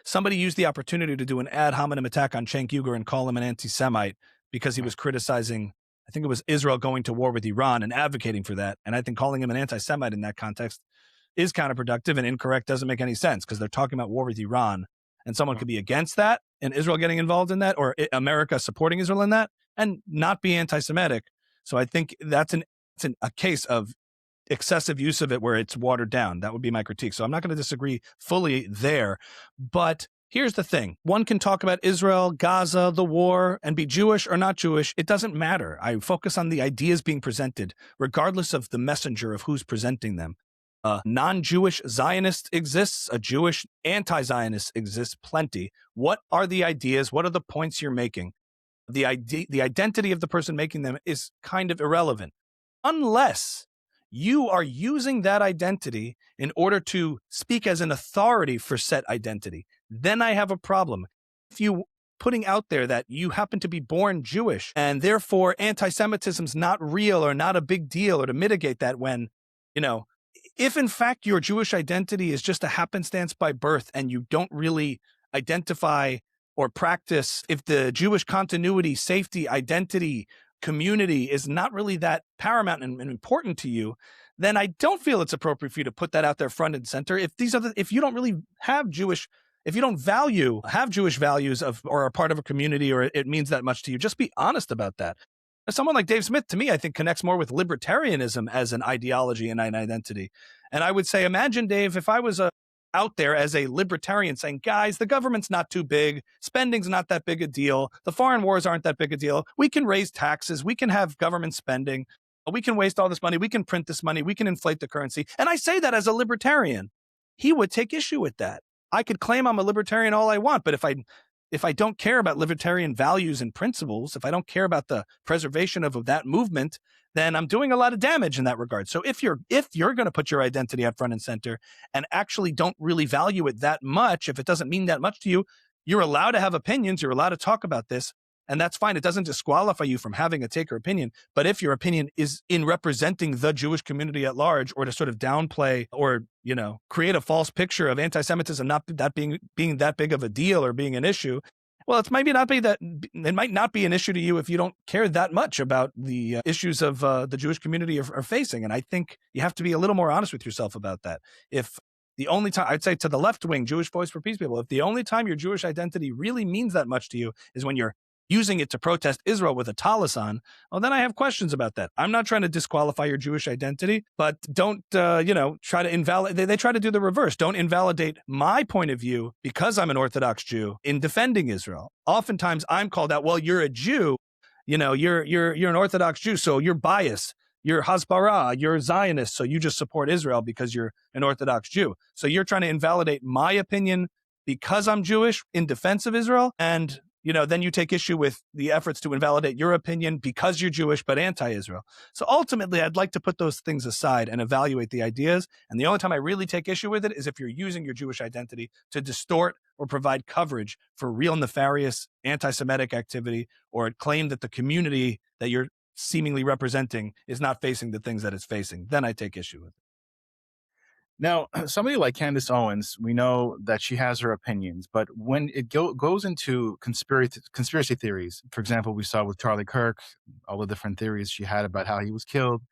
Somebody used the opportunity to do an ad hominem attack on Cenk Uygur and call him an anti-Semite because he was criticizing, I think it was Israel going to war with Iran and advocating for that. And I think calling him an anti-Semite in that context is counterproductive and incorrect, doesn't make any sense, because they're talking about war with Iran, and someone could be against that and Israel getting involved in that, or America supporting Israel in that, and not be anti-Semitic. So I think that's a case of excessive use of it where it's watered down. That would be my critique. So I'm not going to disagree fully there. But here's the thing. One can talk about Israel, Gaza, the war, and be Jewish or not Jewish. It doesn't matter. I focus on the ideas being presented, regardless of the messenger of who's presenting them. A non-Jewish Zionist exists. A Jewish anti-Zionist exists plenty. What are the ideas? What are the points you're making? The identity of the person making them is kind of irrelevant, unless you are using that identity in order to speak as an authority for said identity. Then I have a problem. If you putting out there that you happen to be born Jewish and therefore anti-Semitism is not real or not a big deal, or to mitigate that when, if in fact your Jewish identity is just a happenstance by birth and you don't really identify or practice, if the Jewish continuity, safety, identity, community is not really that paramount and important to you, then I don't feel it's appropriate for you to put that out there front and center. If you don't really have if you don't have Jewish values or are part of a community, or it means that much to you, just be honest about that. Someone like Dave Smith, to me, I think connects more with libertarianism as an ideology and an identity. And I would say, imagine, Dave, if I was out there as a libertarian saying, guys, the government's not too big. Spending's not that big a deal. The foreign wars aren't that big a deal. We can raise taxes. We can have government spending. We can waste all this money. We can print this money. We can inflate the currency. And I say that as a libertarian. He would take issue with that. I could claim I'm a libertarian all I want, but if I don't care about libertarian values and principles, if I don't care about the preservation of that movement, then I'm doing a lot of damage in that regard. So if you're going to put your identity out front and center and actually don't really value it that much, if it doesn't mean that much to you, you're allowed to have opinions. You're allowed to talk about this, and that's fine. It doesn't disqualify you from having a take or opinion. But if your opinion is in representing the Jewish community at large, or to sort of downplay or create a false picture of anti-Semitism not that being that big of a deal or being an issue, well, it might not be an issue to you if you don't care that much about the issues of the Jewish community are facing. And I think you have to be a little more honest with yourself about that. If the only time, I'd say to the left wing, Jewish Voice for Peace people, if the only time your Jewish identity really means that much to you is when you're using it to protest Israel with a tallis on, well, then I have questions about that. I'm not trying to disqualify your Jewish identity, but don't, try to invalidate. They try to do the reverse. Don't invalidate my point of view because I'm an Orthodox Jew in defending Israel. Oftentimes I'm called out, well, you're a Jew, you're an Orthodox Jew, so you're biased. You're Hasbara, you're Zionist, so you just support Israel because you're an Orthodox Jew. So you're trying to invalidate my opinion because I'm Jewish in defense of Israel, and then you take issue with the efforts to invalidate your opinion because you're Jewish but anti-Israel. So ultimately, I'd like to put those things aside and evaluate the ideas. And the only time I really take issue with it is if you're using your Jewish identity to distort or provide coverage for real nefarious anti-Semitic activity, or claim that the community that you're seemingly representing is not facing the things that it's facing. Then I take issue with it. Now, somebody like Candace Owens, we know that she has her opinions, but when it goes into conspiracy theories, for example, we saw with Charlie Kirk, all the different theories she had about how he was killed,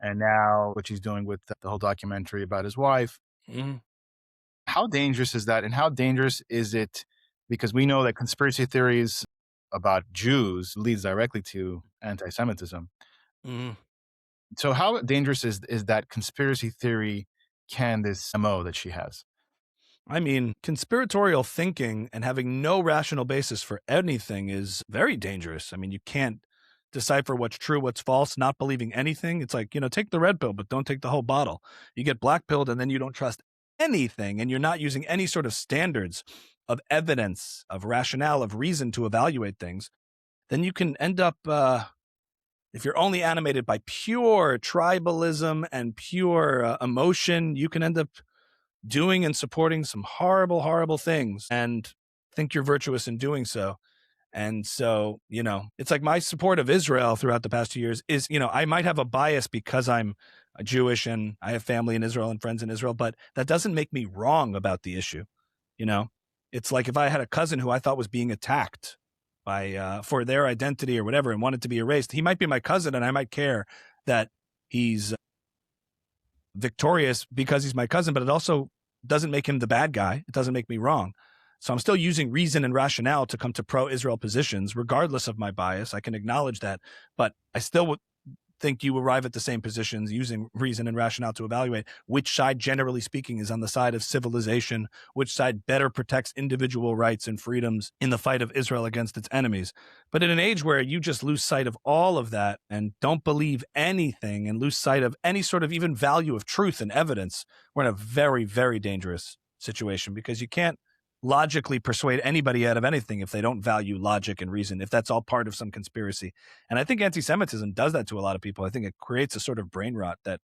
and now what she's doing with the whole documentary about his wife. Mm-hmm. How dangerous is that? And how dangerous is it? Because we know that conspiracy theories about Jews leads directly to anti-Semitism. Mm-hmm. So how dangerous is that conspiracy theory Candace MO that she has? I mean, conspiratorial thinking and having no rational basis for anything is very dangerous. I mean, you can't decipher what's true, what's false, not believing anything. It's like, take the red pill, but don't take the whole bottle. You get black pilled and then you don't trust anything, and you're not using any sort of standards of evidence, of rationale, of reason to evaluate things. Then you can end up, if you're only animated by pure tribalism and pure emotion, you can end up doing and supporting some horrible, horrible things and think you're virtuous in doing so. And so, it's like my support of Israel throughout the past 2 years is, I might have a bias because I'm Jewish and I have family in Israel and friends in Israel, but that doesn't make me wrong about the issue. It's like if I had a cousin who I thought was being attacked by for their identity or whatever and wanted to be erased, he might be my cousin and I might care that he's victorious because he's my cousin, but it also doesn't make him the bad guy. It doesn't make me wrong. So I'm still using reason and rationale to come to pro-Israel positions, regardless of my bias. I can acknowledge that, but I still would think you arrive at the same positions using reason and rationale to evaluate which side, generally speaking, is on the side of civilization, which side better protects individual rights and freedoms in the fight of Israel against its enemies. But in an age where you just lose sight of all of that and don't believe anything and lose sight of any sort of even value of truth and evidence, we're in a very, very dangerous situation, because you can't logically persuade anybody out of anything if they don't value logic and reason, if that's all part of some conspiracy. And I think anti-Semitism does that to a lot of people. I think it creates a sort of brain rot that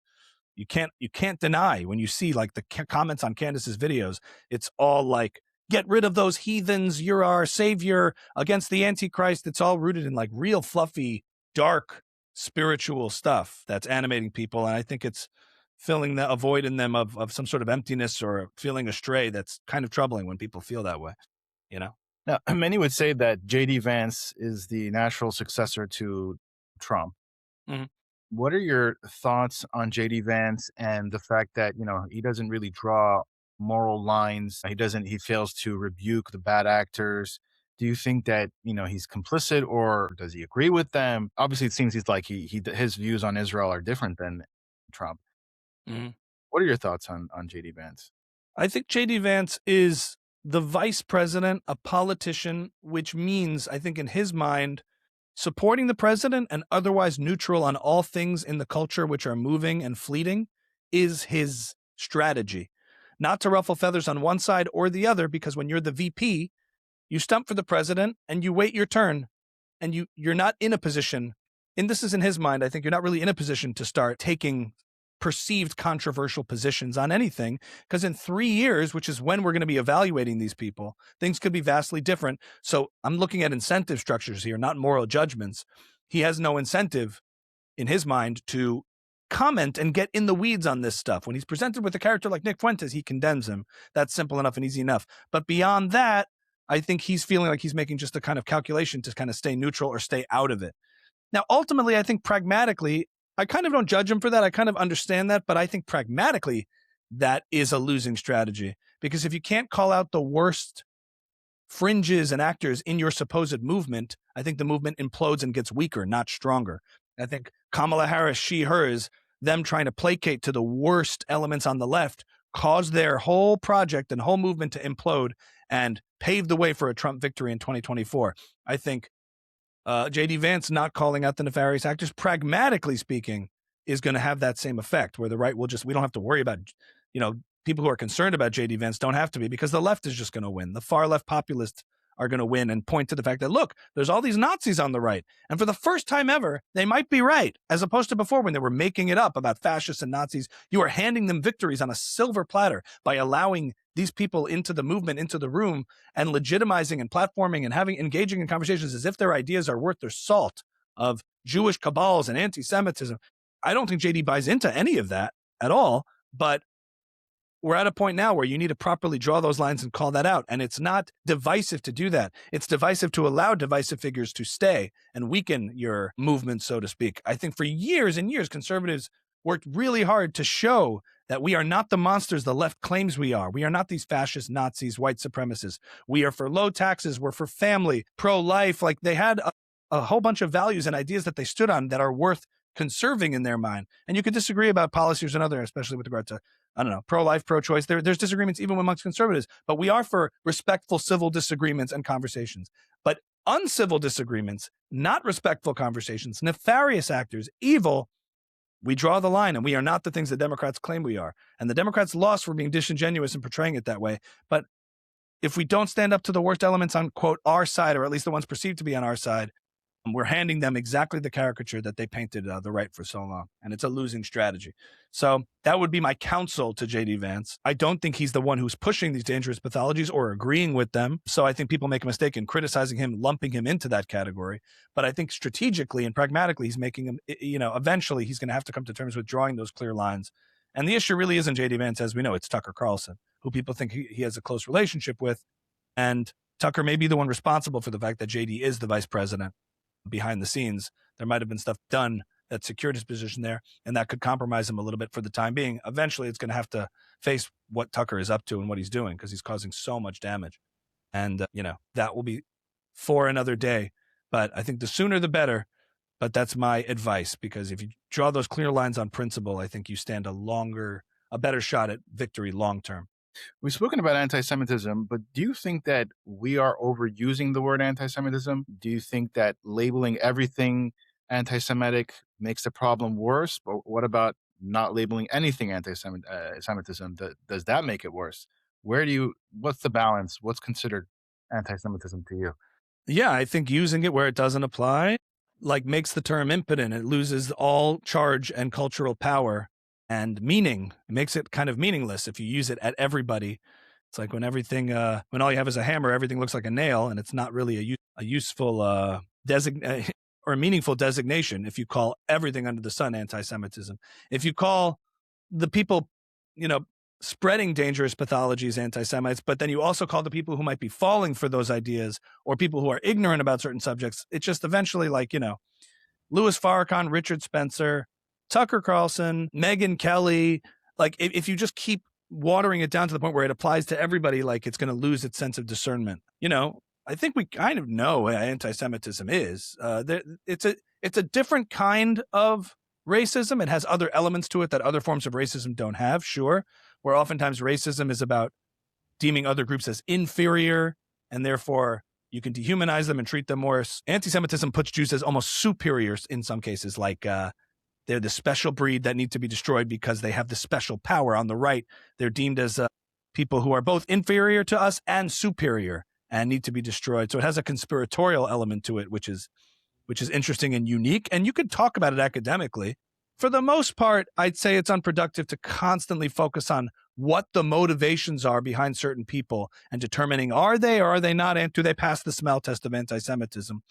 you can't deny. When you see like the comments on Candace's videos, it's all like, get rid of those heathens, you're our savior against the Antichrist. It's all rooted in like real fluffy, dark, spiritual stuff that's animating people. And I think it's filling a void in them of some sort of emptiness or feeling astray. That's kind of troubling when people feel that way, Now, many would say that J.D. Vance is the natural successor to Trump. Mm-hmm. What are your thoughts on J.D. Vance and the fact that, he doesn't really draw moral lines? He fails to rebuke the bad actors. Do you think that, he's complicit, or does he agree with them? Obviously, it seems he's like his views on Israel are different than Trump. Mm-hmm. What are your thoughts on J.D. Vance? I think J.D. Vance is the vice president, a politician, which means, I think in his mind, supporting the president and otherwise neutral on all things in the culture which are moving and fleeting is his strategy. Not to ruffle feathers on one side or the other, because when you're the VP, you stump for the president and you wait your turn, and you're not in a position, and this is in his mind, I think you're not really in a position to start taking perceived controversial positions on anything, because in 3 years, which is when we're going to be evaluating these people, things could be vastly different. So I'm looking at incentive structures here, not moral judgments. He has no incentive in his mind to comment and get in the weeds on this stuff. When he's presented with a character like Nick Fuentes, he condemns him. That's simple enough and easy enough. But beyond that, I think he's feeling like he's making just a kind of calculation to kind of stay neutral or stay out of it. Now, ultimately, I think pragmatically, I kind of don't judge him for that. I kind of understand that, but I think pragmatically that is a losing strategy, because if you can't call out the worst fringes and actors in your supposed movement, I think the movement implodes and gets weaker, not stronger. I think Kamala Harris, she, hers, them trying to placate to the worst elements on the left caused their whole project and whole movement to implode and pave the way for a Trump victory in 2024. I think J.D. Vance not calling out the nefarious actors, pragmatically speaking, is going to have that same effect where the right will just, we don't have to worry about, people who are concerned about J.D. Vance don't have to be, because the left is just going to win. The far left populists are going to win and point to the fact that, look, there's all these Nazis on the right. And for the first time ever, they might be right, as opposed to before when they were making it up about fascists and Nazis. You are handing them victories on a silver platter by allowing these people into the movement, into the room, and legitimizing and platforming and engaging in conversations as if their ideas are worth their salt of Jewish cabals and anti-Semitism. I don't think JD buys into any of that at all, but we're at a point now where you need to properly draw those lines and call that out. And it's not divisive to do that. It's divisive to allow divisive figures to stay and weaken your movement, so to speak. I think for years and years, conservatives worked really hard to show that we are not the monsters the left claims we are. We are not these fascist Nazis, white supremacists. We are for low taxes. We're for family, pro-life. Like, they had a whole bunch of values and ideas that they stood on that are worth conserving in their mind. And you could disagree about policies and other, especially with regard to, I don't know, pro-life, pro-choice. There's disagreements even amongst conservatives, but we are for respectful civil disagreements and conversations. But uncivil disagreements, not respectful conversations, nefarious actors, evil, we draw the line, and we are not the things the Democrats claim we are. And the Democrats lost for being disingenuous and portraying it that way. But if we don't stand up to the worst elements on, quote, our side, or at least the ones perceived to be on our side, we're handing them exactly the caricature that they painted the right for so long. And it's a losing strategy. So that would be my counsel to J.D. Vance. I don't think he's the one who's pushing these dangerous pathologies or agreeing with them. So I think people make a mistake in criticizing him, lumping him into that category. But I think strategically and pragmatically, he's making him, eventually he's going to have to come to terms with drawing those clear lines. And the issue really isn't J.D. Vance, as we know. It's Tucker Carlson, who people think he has a close relationship with. And Tucker may be the one responsible for the fact that J.D. is the vice president. Behind the scenes, there might have been stuff done that secured his position there, and that could compromise him a little bit for the time being. Eventually, it's going to have to face what Tucker is up to and what he's doing, because he's causing so much damage. And, that will be for another day. But I think the sooner the better. But that's my advice, because if you draw those clear lines on principle, I think you stand a better shot at victory long term. We've spoken about anti-Semitism, but do you think that we are overusing the word anti-Semitism? Do you think that labeling everything anti-Semitic makes the problem worse? But what about not labeling anything anti-Semitism? Does that make it worse? What's the balance? What's considered anti-Semitism to you? Yeah, I think using it where it doesn't apply, makes the term impotent. It loses all charge and cultural power and meaning. It makes it kind of meaningless if you use it at everybody. It's like when when all you have is a hammer, everything looks like a nail, and it's not really a useful or a meaningful designation if you call everything under the sun anti-Semitism. If you call the people, spreading dangerous pathologies anti-Semites, but then you also call the people who might be falling for those ideas or people who are ignorant about certain subjects, it's just eventually Louis Farrakhan, Richard Spencer, Tucker Carlson, Megyn Kelly, if you just keep watering it down to the point where it applies to everybody, it's going to lose its sense of discernment. I think we kind of know what anti-Semitism is. It's a different kind of racism. It has other elements to it that other forms of racism don't have, sure, where oftentimes racism is about deeming other groups as inferior, and therefore you can dehumanize them and treat them worse. Anti-Semitism puts Jews as almost superiors in some cases, they're the special breed that need to be destroyed because they have the special power. On the right, they're deemed as people who are both inferior to us and superior and need to be destroyed. So it has a conspiratorial element to it, which is interesting and unique. And you could talk about it academically. For the most part, I'd say it's unproductive to constantly focus on what the motivations are behind certain people and determining are they or are they not, and do they pass the smell test of anti-Semitism.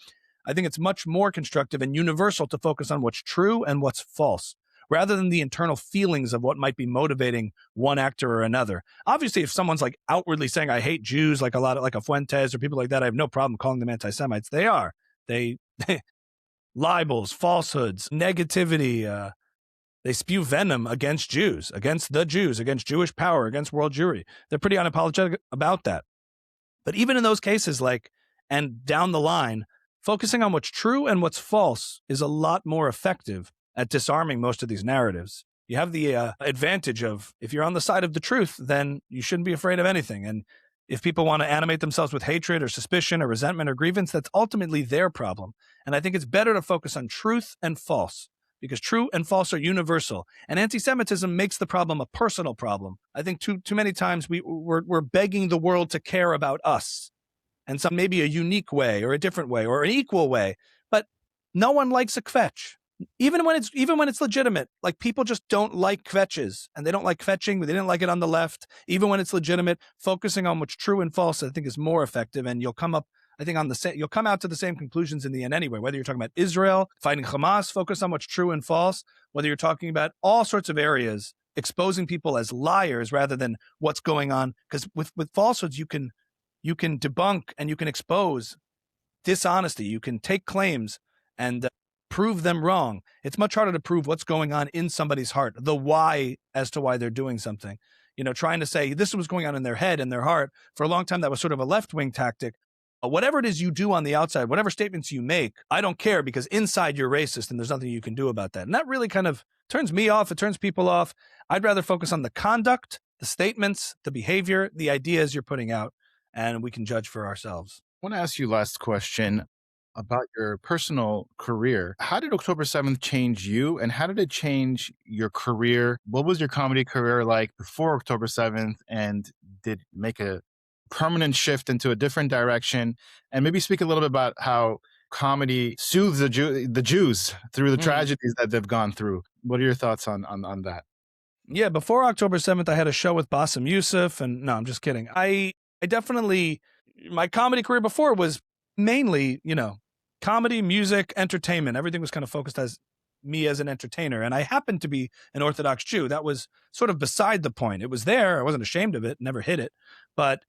I think it's much more constructive and universal to focus on what's true and what's false, rather than the internal feelings of what might be motivating one actor or another. Obviously, if someone's outwardly saying, I hate Jews, like a Fuentes or people like that, I have no problem calling them anti-Semites. They are. They libels, falsehoods, negativity. They spew venom against Jews, against the Jews, against Jewish power, against world Jewry. They're pretty unapologetic about that. But even in those cases, and down the line, focusing on what's true and what's false is a lot more effective at disarming most of these narratives. You have the advantage of, if you're on the side of the truth, then you shouldn't be afraid of anything. And if people want to animate themselves with hatred or suspicion or resentment or grievance, that's ultimately their problem. And I think it's better to focus on truth and false, because true and false are universal. And anti-Semitism makes the problem a personal problem. I think too many times we're begging the world to care about us, and some maybe a unique way or a different way or an equal way. But no one likes a kvetch. Even when it's legitimate, like people just don't like kvetches, and they don't like kvetching, but they didn't like it on the left. Even when it's legitimate, focusing on what's true and false, I think, is more effective, and you'll come out to the same conclusions in the end anyway. Whether you're talking about Israel fighting Hamas, focus on what's true and false. Whether you're talking about all sorts of areas, exposing people as liars rather than what's going on, because with falsehoods you can debunk and you can expose dishonesty. You can take claims and prove them wrong. It's much harder to prove what's going on in somebody's heart, the why as to why they're doing something. Trying to say this was going on in their head and their heart. For a long time, that was sort of a left-wing tactic. Whatever it is you do on the outside, whatever statements you make, I don't care, because inside you're racist and there's nothing you can do about that. And that really kind of turns me off. It turns people off. I'd rather focus on the conduct, the statements, the behavior, the ideas you're putting out, and we can judge for ourselves. I want to ask you last question about your personal career. How did October 7th change you, and how did it change your career? What was your comedy career like before October 7th, and did it make a permanent shift into a different direction? And maybe speak a little bit about how comedy soothes the Jews through the tragedies that they've gone through. What are your thoughts on that? Yeah, before October 7th, I had a show with Bassem Youssef, and no, I'm just kidding. I definitely, my comedy career before was mainly, comedy, music, entertainment. Everything was kind of focused as me as an entertainer. And I happened to be an Orthodox Jew. That was sort of beside the point. It was there. I wasn't ashamed of it, never hid it. But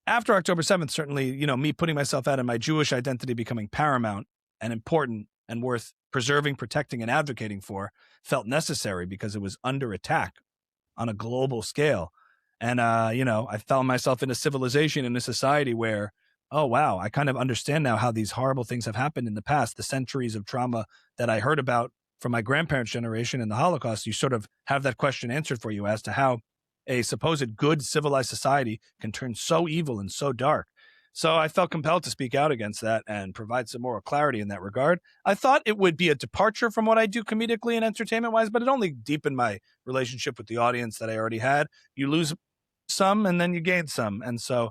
after October 7th, certainly, me putting myself out and my Jewish identity becoming paramount and important and worth preserving, protecting, and advocating for felt necessary, because it was under attack on a global scale. And, I found myself in a civilization, in a society where, oh, wow, I kind of understand now how these horrible things have happened in the past, the centuries of trauma that I heard about from my grandparents' generation in the Holocaust. You sort of have that question answered for you as to how a supposed good civilized society can turn so evil and so dark. So I felt compelled to speak out against that and provide some moral clarity in that regard. I thought it would be a departure from what I do comedically and entertainment-wise, but it only deepened my relationship with the audience that I already had. You lose some and then you gain some. And so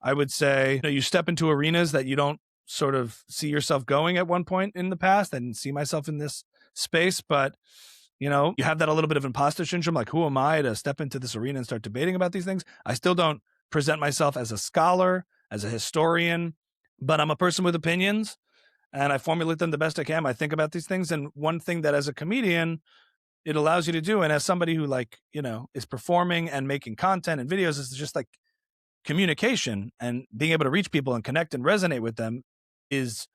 I would say, you step into arenas that you don't sort of see yourself going at one point in the past. I didn't see myself in this space, but you have that a little bit of imposter syndrome. Like, who am I to step into this arena and start debating about these things? I still don't present myself as a scholar, as a historian, but I'm a person with opinions and I formulate them the best I can. I think about these things. And one thing that as a comedian, it allows you to do, and as somebody who is performing and making content and videos, is just like communication and being able to reach people and connect and resonate with them is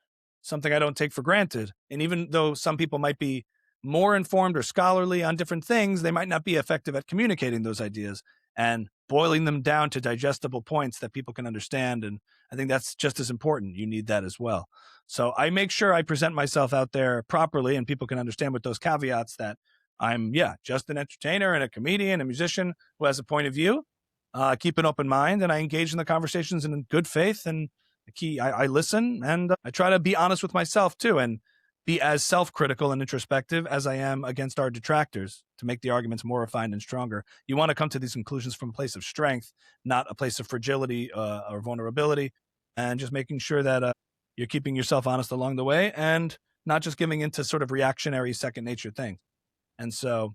something I don't take for granted. And even though some people might be more informed or scholarly on different things, they might not be effective at communicating those ideas and boiling them down to digestible points that people can understand. And I think that's just as important. You need that as well. So I make sure I present myself out there properly and people can understand with those caveats that I'm, just an entertainer and a comedian, a musician who has a point of view. Keep an open mind, and I engage in the conversations in good faith. And I listen, and I try to be honest with myself too, and be as self-critical and introspective as I am against our detractors to make the arguments more refined and stronger. You want to come to these conclusions from a place of strength, not a place of fragility or vulnerability, and just making sure that you're keeping yourself honest along the way and not just giving into sort of reactionary second nature things. And so,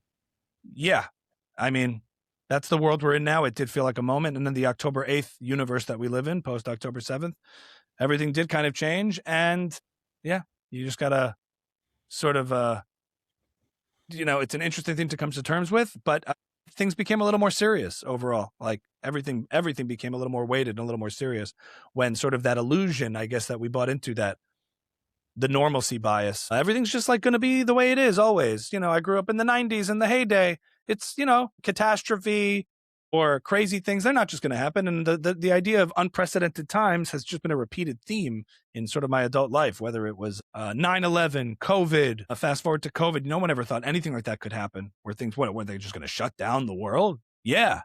that's the world we're in now. It did feel like a moment. And then the October 8th universe that we live in, post October 7th, everything did kind of change. And you just got to sort of, it's an interesting thing to come to terms with, but things became a little more serious overall. Like everything became a little more weighted and a little more serious when sort of that illusion, I guess, that we bought into, that the normalcy bias. Everything's just like going to be the way it is always. I grew up in the 90s and the heyday. It's, catastrophe or crazy things, they're not just going to happen. And the idea of unprecedented times has just been a repeated theme in sort of my adult life, whether it was 9/11, COVID, fast forward to COVID. No one ever thought anything like that could happen, where things, were they just going to shut down the world? Yeah,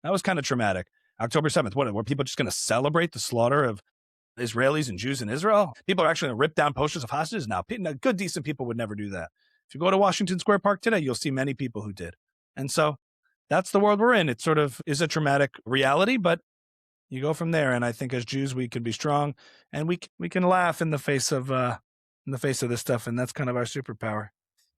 that was kind of traumatic. October 7th, were people just going to celebrate the slaughter of Israelis and Jews in Israel? People are actually going to rip down posters of hostages now. Good, decent people would never do that. If you go to Washington Square Park today, you'll see many people who did. And so that's the world we're in. It sort of is a traumatic reality, but you go from there. And I think as Jews, we can be strong and we can laugh in the face of this stuff. And that's kind of our superpower.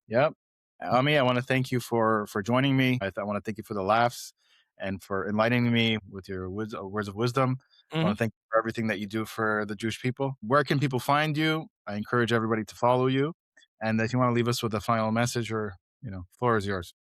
Yep. Ami, I want to thank you for joining me. I want to thank you for the laughs and for enlightening me with your words of wisdom. I want to thank you for everything that you do for the Jewish people. Where can people find you? I encourage everybody to follow you. And if you want to leave us with a final message, or, floor is yours.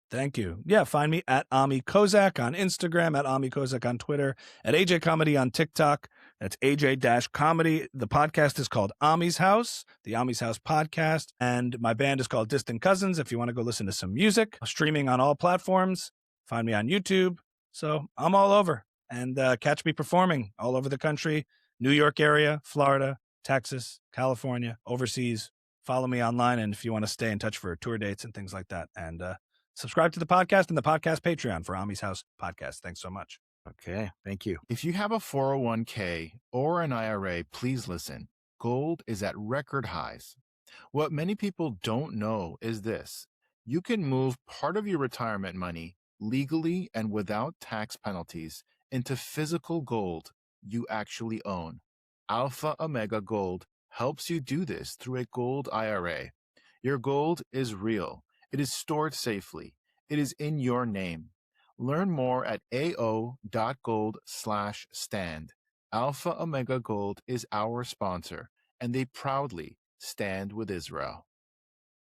Thank you. Yeah, find me at Ami Kozak on Instagram, at Ami Kozak on Twitter, at AJ Comedy on TikTok. That's AJ-Comedy. The podcast is called Ami's House, the Ami's House podcast. And my band is called Distant Cousins. If you want to go listen to some music, streaming on all platforms, find me on YouTube. So I'm all over. And catch me performing all over the country, New York area, Florida, Texas, California, overseas. Follow me online. And if you want to stay in touch for tour dates and things like that. And subscribe to the podcast and the podcast Patreon for Ami's House podcast. Thanks so much. Okay, thank you. If you have a 401k or an IRA, please listen. Gold is at record highs. What many people don't know is this: you can move part of your retirement money legally and without tax penalties into physical gold you actually own. Alpha Omega Gold helps you do this through a gold IRA. Your gold is real. It is stored safely. It is in your name. Learn more at ao.gold/stand. Alpha Omega Gold is our sponsor, and they proudly stand with Israel.